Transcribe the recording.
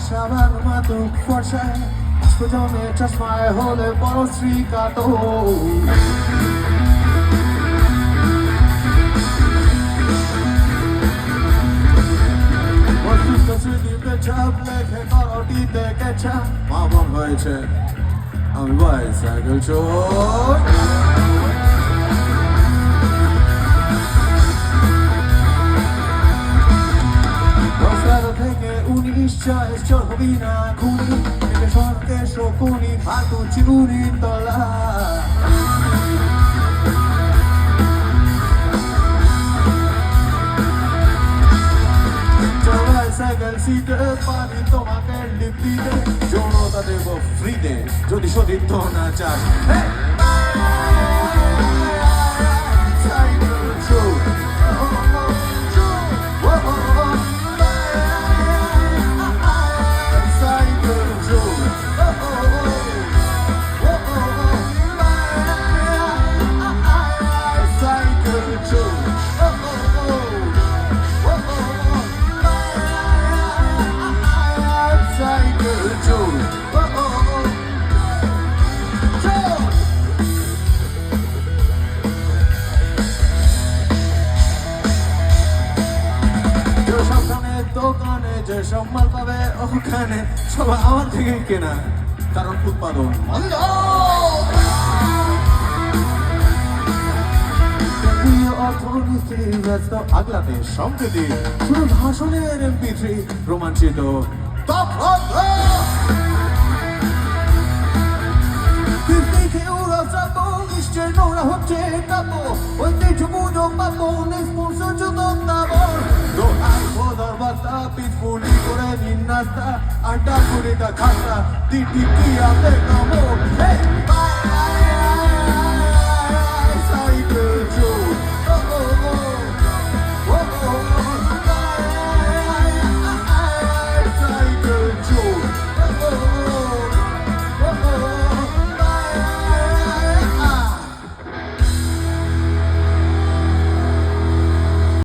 সাবান মাতুক ফর্সায় সুজনে চশমায় হলে বড় শ্রীকাত স্মৃতিতে ছাপ লেখে করটিতে কেছা মামন হয়েছে আমি বাইসাইকেল চোর থেকে 19 চোর হবি না খুনি থেকে স্বর্গে শকুনি ফালতু চিউরি তলা সাইকেল সিটে পানি তোমাকে লিপিতে জড়তা দেব ফ্রিতে যদি সতীর্থ না চাস দোকানে যে সম্মান পাবে ওখানে সবাই আমার থেকে কেনা কারণ উৎপাদন অর্থনীতি ব্যস্ত আগলাতে সম্প্রীতি শুধু ভাষণের MP3 রোমাঞ্চিত নিশ্চয় নোংরা হচ্ছে কাপো ঐতিহ্য পুজো পাবো স্পন্সর যত বার্তা পিঠপুলি করে নিন নাস্তা আড্ডা করে খাস্তা দিদি কি দেখলাম